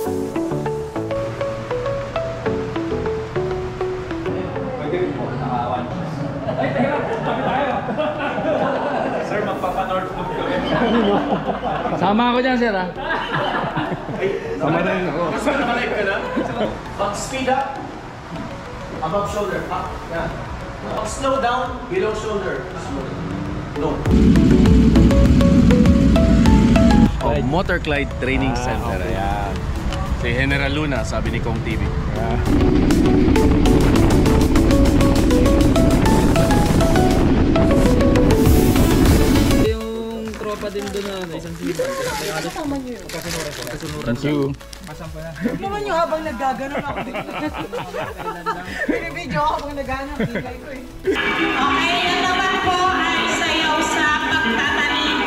Ay, teka, sabi tayo. Sir, magpapa-north loop kami. Sama ako dyan, sir, ha? Sama na rin ako. Basta nakalive ka na? Pag speed up, above shoulder, up, yan. Pag slow down, below shoulder. No. Oh, Motor Clyde Training Center. Okay. Ayan. Si General Luna, sabi ni Kong TV. Yung tropa din doon na isang sinipan. Kasama niyo yun. Thank you. Naman nyo habang naggaganon ako. Pinibidyo ako habang nagganap. Bigay ko eh. Okay, yan naman po ay sayaw sa pagtatanim.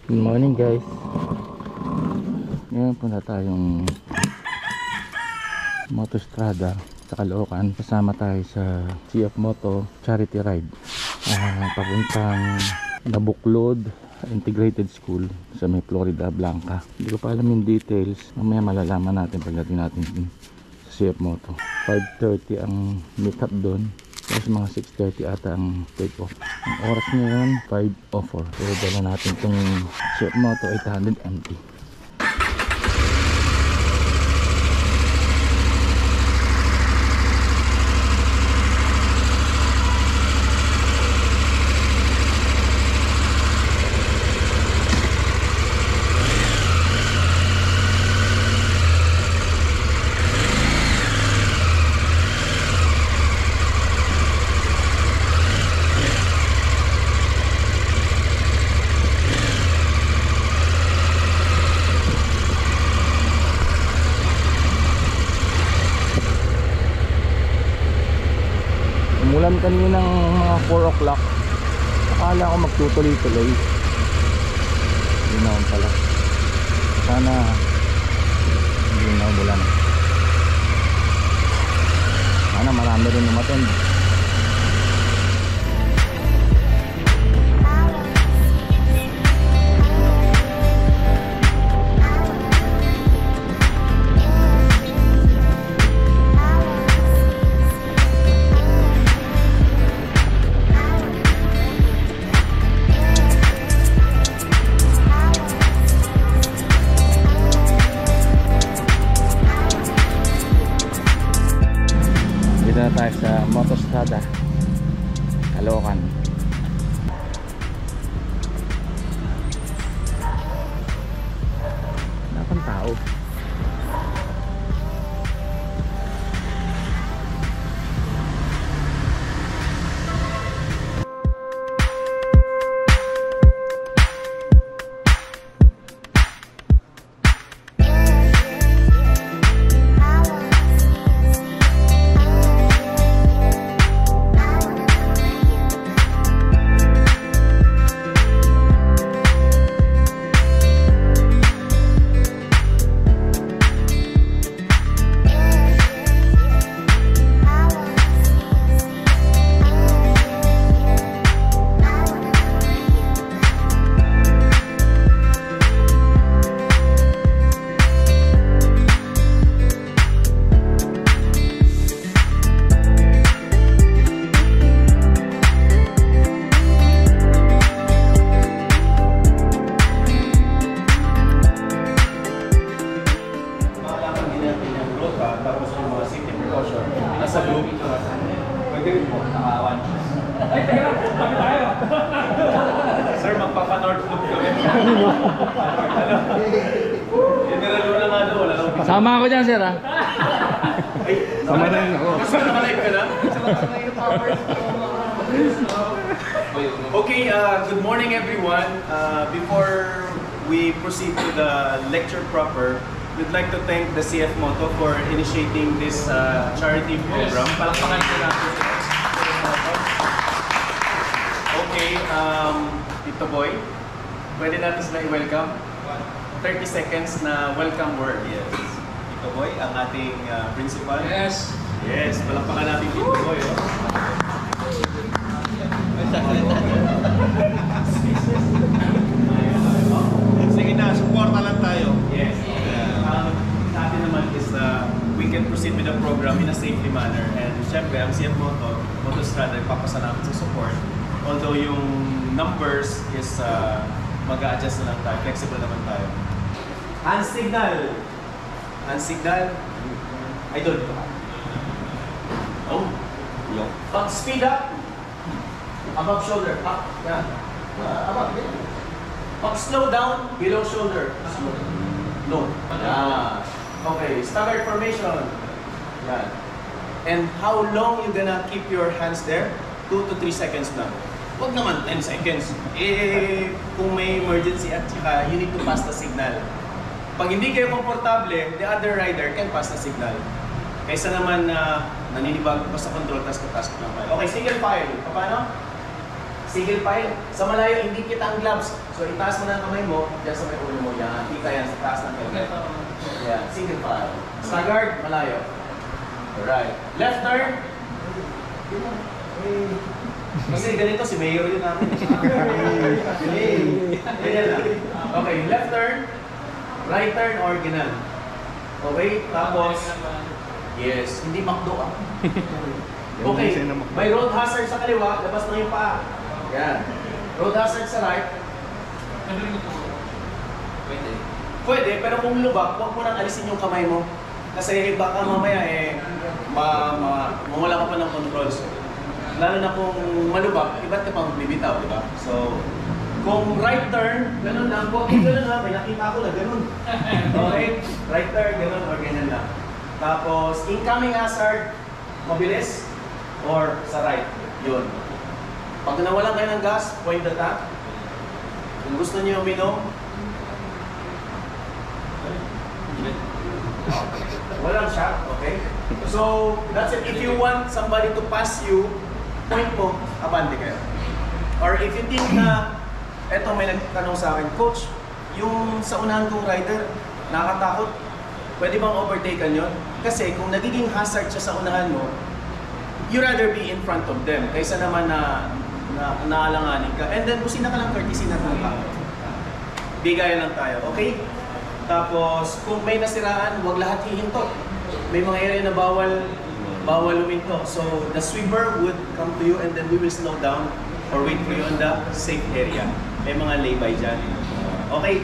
Good morning, guys. Ngayon punta tayong Motostrada sa Caloocan. Kasama tayo sa CF Moto Charity Ride papuntang Nabuklod Integrated School sa may Florida Blanca. Hindi ko pa alam yung details. Mamaya malalaman natin pagdating natin sa CF Moto. 5:30 ang meet up doon. Tapos mga 6:30 ata ang take off. Ang oras ngayon 5:04. So dala natin itong CF Moto 800 MT. Umulan kaninang mga 4 o'clock. Akala ko magtutuloy-tuloy. Hindi naman pala. Sana hindi na umulan. Sana marami rin umattend. Dito na tayo sa Motostrada Caloocan. Wala pang tao. Nasa group. Pwede rin po, nakawan. Ay, teka, sabi tayo. Sir, magpapa-north loop kami. General Luna nga doon, wala lang. Sama ako dyan, sir, ha? Ay, sama na rin ako. Basta nakalive ka na? Okay, good morning everyone. Before we proceed to the lecture proper, we'd like to thank the CF Moto for initiating this charity program. Palakpakan ko natin. Tito Boy, pwede natin sila i-welcome. 30 seconds na welcome word. Yes. Tito Boy, ang ating principal. Yes. Yes, palakpakan natin Tito Boy. Oh. Sige na, suporta lang tayo. Yes. Sa atin naman is we can proceed with the program in a safety manner. And syempre, ang CF Motostrada, papasalamat sa support. Although yung numbers is mag-a-adjust na lang tayo, flexible naman tayo. Hand signal. Hand signal. Idol. Oh. Pag speed up, above shoulder, up. Yan. Above. Pag slow down, below shoulder. No. Yan. Okay, staggered formation. Yan. And how long you gonna keep your hands there? 2 to 3 seconds lang. Huwag naman 10 seconds. Kung may emergency at saka you need to pass the signal. Pag hindi kayo komportable, the other rider can pass the signal. Kaysa naman naninibago pa sa control, tapos ka-task lang tayo. Okay, single file. Paano? Single file. Sa malayo, hindi kita ang gloves. So, itaas mo na ang kamay mo, dyan sa may ulo mo. Yan, hindi kaya sa taas ng helmet. Yan, single file. Staggered, malayo. Alright. Left turn. Kasi ganito, si Mayor yun namin. Ganyan lang. Okay, left turn. Right turn or ganun. Okay, tapos yes, hindi makdo ah. Okay, may road hazard sa kaliwa, labas na yung paa. Yan. Road hazard sa right. Pwede, pero kung lubak, huwag mo nang alisin yung kamay mo. Kasi baka mamaya mawala ka pa ng control. Lalo na kung malubak, iba't ka pang bibitaw, di ba? So, kung right turn, ganun lang. Kung ganun lang, may nakita ko na ganun. Okay? Right turn, ganun or ganyan lang. Tapos, incoming hazard, mabilis or sa right. Yun. Pag nawalan kayo ng gas, point the tap. Kung gusto niyo uminom, walang shot, okay? So, that's it. If you want somebody to pass you, point mo, abante kayo. Or if you think na, eto may nagtanong sa akin, Coach, yung sa unahan kong rider, nakakatakot, pwede bang overtaken yun? Kasi kung nagiging hazard siya sa unahan mo, you rather be in front of them kaysa naman na naalanganin ka. And then, busina ka lang, courtesy na ng tao. Bigay lang tayo, okay? Tapos, kung may nasiraan, huwag lahat hihinto. May mga area na bawal luminto. So, the sweeper would come to you and then we will slow down or wait for you on the safe area. May mga lay-by dyan. Okay?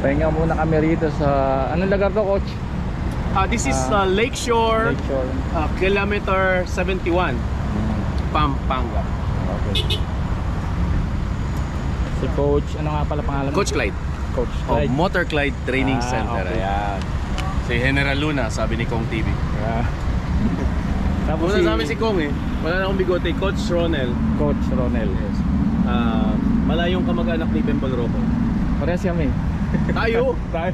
Pahinga muna kami rito sa anong lugar to, coach? This is Lakeshore, Lakeshore. kilometer 71, Pampanga. Okay. Si coach, ano nga pala pangalan? Coach Clyde. Coach Oh, Clyde. Motor Clyde Training Center. Okay. Ayan. Si General Luna, sabi ni Kong TV. Yeah. Tapos Muna sa amin si Kong eh. Wala na akong bigote. Coach Ronel. Coach Ronel. Yes. Malayong kamag-anak ni Bembol Roco. Parehas kami. Tayo! Tayo.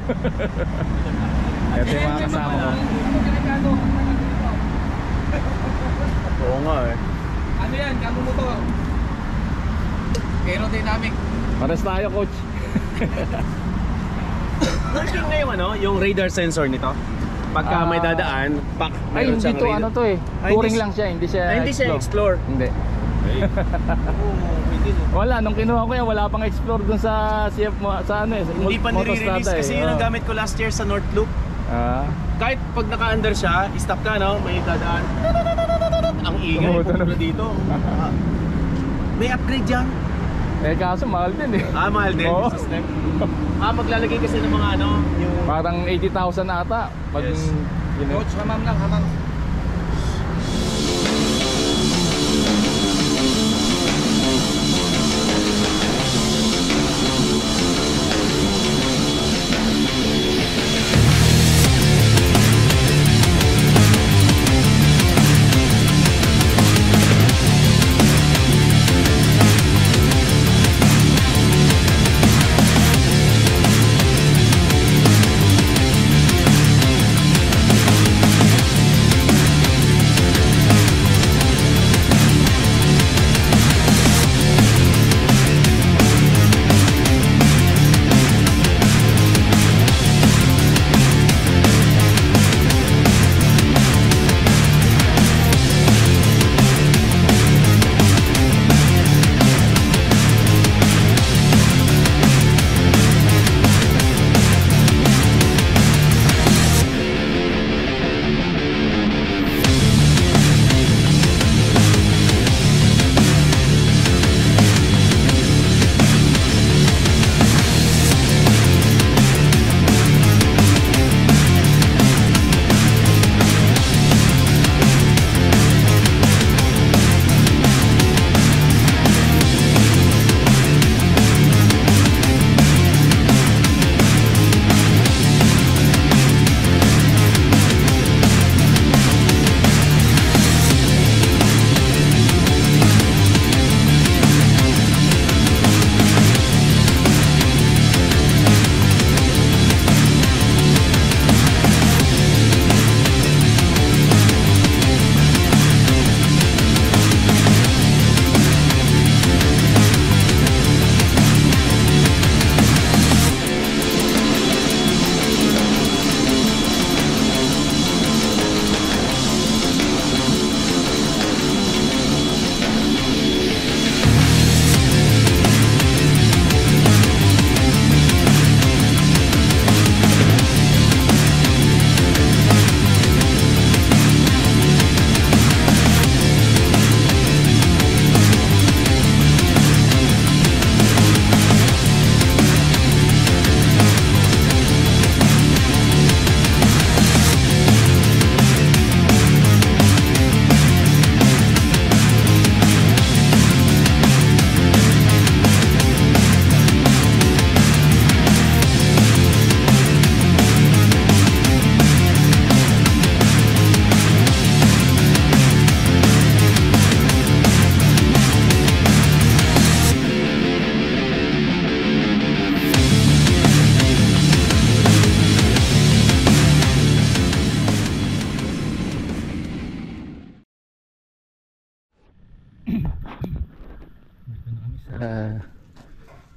Ito yung mga kasama ko. Oo nga eh. Ano yan? Kamo motor. Aerodynamic. Parehas tayo, coach. Working na yung yung radar sensor nito. Pagka may dadaan, Ay, meron hindi siyang to radar. ano to eh. Ay, Touring hindi- lang siya, hindi siya Hindi siya explore. Hindi. Wala, nung kinuha ko yan, wala pang explore dun sa CF mo, sa ano eh. Hindi pa nire-release Motostrada kasi yun ang gamit ko last year sa North Loop. Kahit pag naka-under siya, stop ka no, may dadaan. Ang ingay, Oo, pupunta dito. May upgrade yan. Eh kaso mahal din eh. Mahal din Oo. yung system. Maglalagay kasi ng mga yung... Parang 80,000 ata. Pag, Yes. yun eh. Coach, hamam lang, hamam.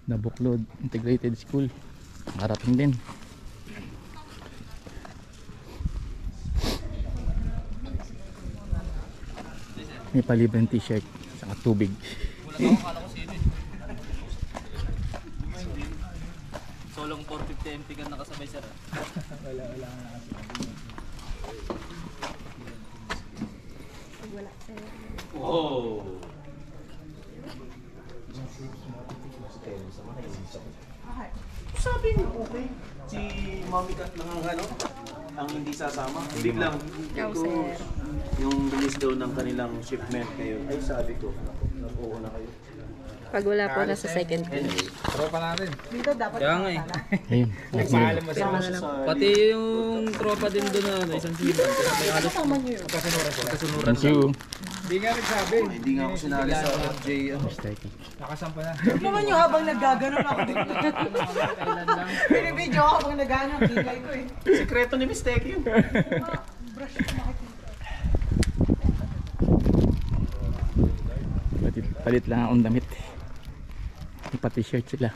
Nabuklod Integrated School, marating din. May palibreng t-shirt saka tubig. Solong 450 MP ka nakasabay sir. Oh. Sabi niyo, okay. Si Mami Kat lang ang ang hindi sasama. Hindi lang. Yung release daw ng kanilang shipment ngayon. Ay, sabi ko, oo na kayo. Pag wala po, nasa second ko. Tropa natin. Kaya nga eh. Ayun. Nagpaalam mo siya. Pati yung tropa din doon na isang sibat. May halos kasunuran. Thank you. Hindi nga nagsabi. Hindi nga ako sinali sa FJ. Nakasampa na. naman yung habang naggaganon ako dito. Pinibidyo ako habang naggaganon. Kilay ko eh. Sekreto ni Mistake yun. Palit lang akong damit. Ipa-t-shirt sila.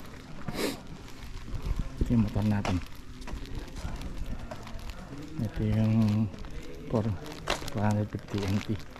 Ito yung motor natin. Ito yung 450 NT.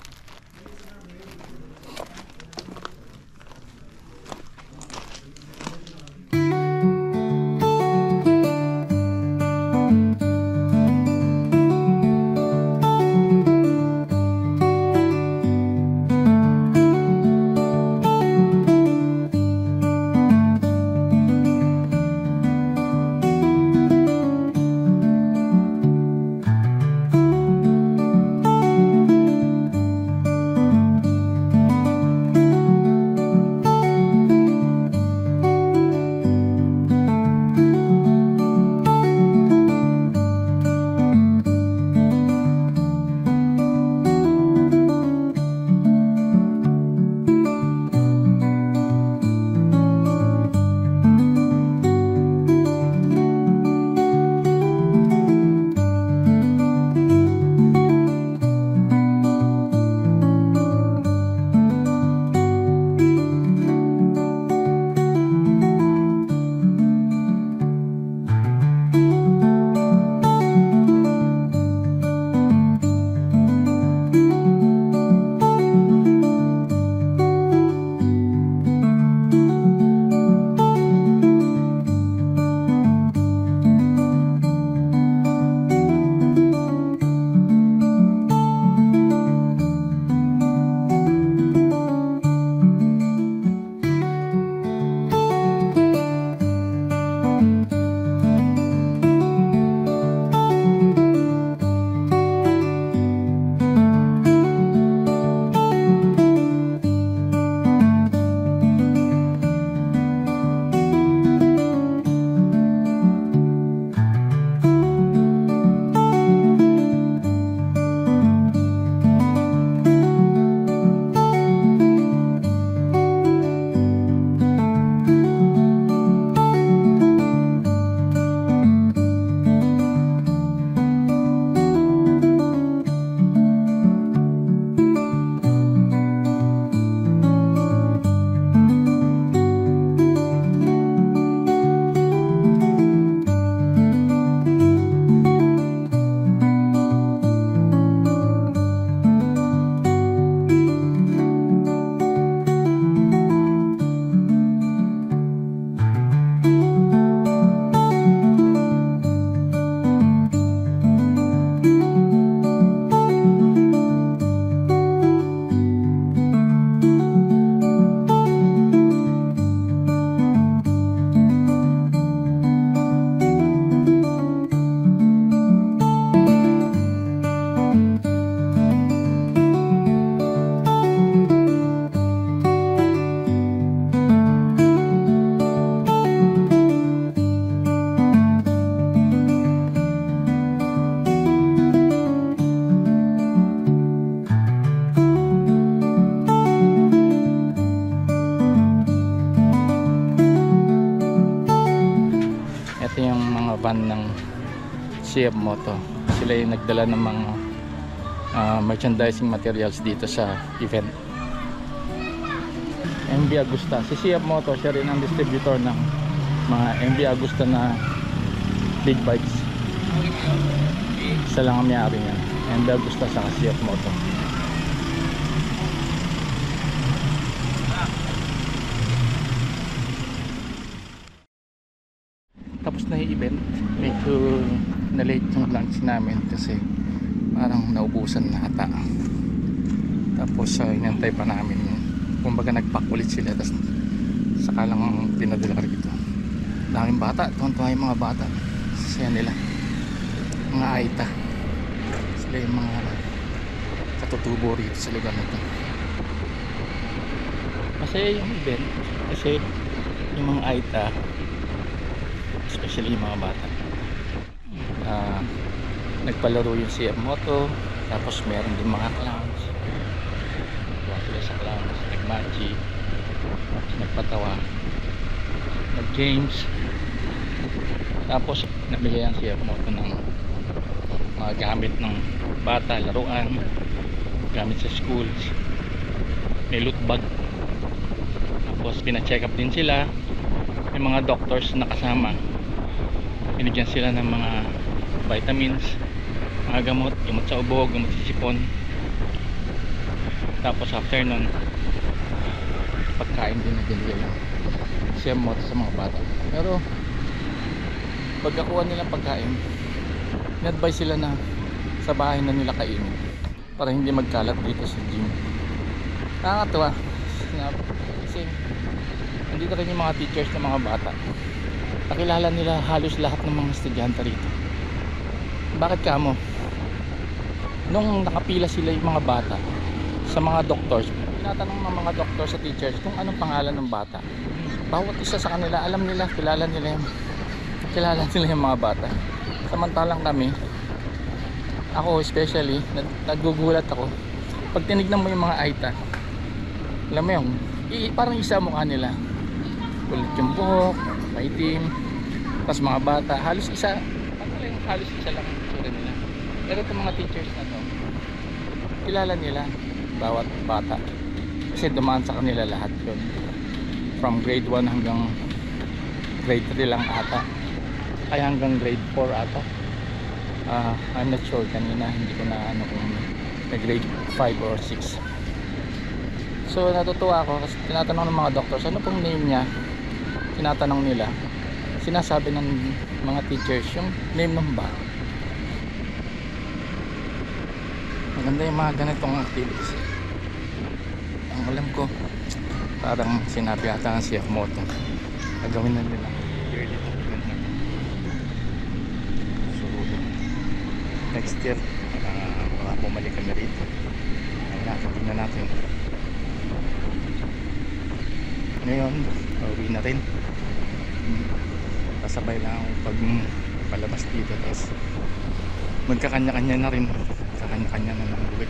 van ng CF Moto. Sila yung nagdala ng mga merchandising materials dito sa event. MV Agusta. Si CF Moto, siya rin ang distributor ng mga MV Agusta na big bikes. Isa lang ang may-ari niyan. MV Agusta sa CF Moto. Tapos na yung event. Medyo na-late yung lunch namin kasi parang naubusan na ata. Tapos inantay pa namin yung kumbaga nag-pack ulit sila, tapos saka lang pinadala rito. daming bata, tuwan-tuwa yung mga bata. Sasaya nila, mga Aita. Sila yung mga katutubo rito sa lugar na ito. Masaya yung event kasi yung mga Aita, especially yung mga bata, nagpalaro yung CF Moto, tapos meron din mga clowns. Tuwa sila sa clowns, nagmachi, nagpatawa, nag-games, tapos nabigay ang CF Moto ng mga gamit ng bata, laruan, gamit sa schools, may loot bag, tapos pina-check up din sila, may mga doctors na kasama, binigyan sila ng mga vitamins, mga gamot sa ubo, gamot sa sipon. Tapos after nun, pagkain din na binigay lang siya mo sa mga bata. Pero pagkakuha nilang pagkain, in-advise sila na sa bahay na nila kainin para hindi magkalat dito sa gym. Nakakatuwa kasi nandito rin yung mga teachers ng mga bata. Nakilala nila halos lahat ng mga estudyante rito. Bakit kamo? Nung nakapila sila yung mga bata sa mga doctors, tinatanong ng mga doctors sa teachers kung anong pangalan ng bata. Bawat isa sa kanila, alam nila, kilala nila yung mga bata. Samantalang kami, ako especially, nagugulat ako pag tinignan mo yung mga Aita. Alam mo yung parang isa mukha nila, kulit yung buhok, maitim, tapos mga bata halos isa lang ang itsura nila. Pero itong mga teachers na to, kilala nila bawat bata kasi dumaan sa kanila lahat yun, from grade 1 hanggang grade 3 lang ata, ay hanggang grade 4 ata. I'm not sure, kanina hindi ko na ano kung grade 5 or 6. So natutuwa ako kasi tinatanong ng mga doctors ano pong name niya, tinatanong nila, sinasabi ng mga teachers yung name ng bata. Maganda yung mga ganitong activities. Ang alam ko, parang sinabi ata ng CF Moto, gagawin na nila yearly event na. So next year baka bumalik kami rito. Tingnan natin. Ngayon uwi na rin, kasabay lang ako pag palabas dito, tapos magkakanya-kanya na rin, magkakanya-kanya na ng uwi.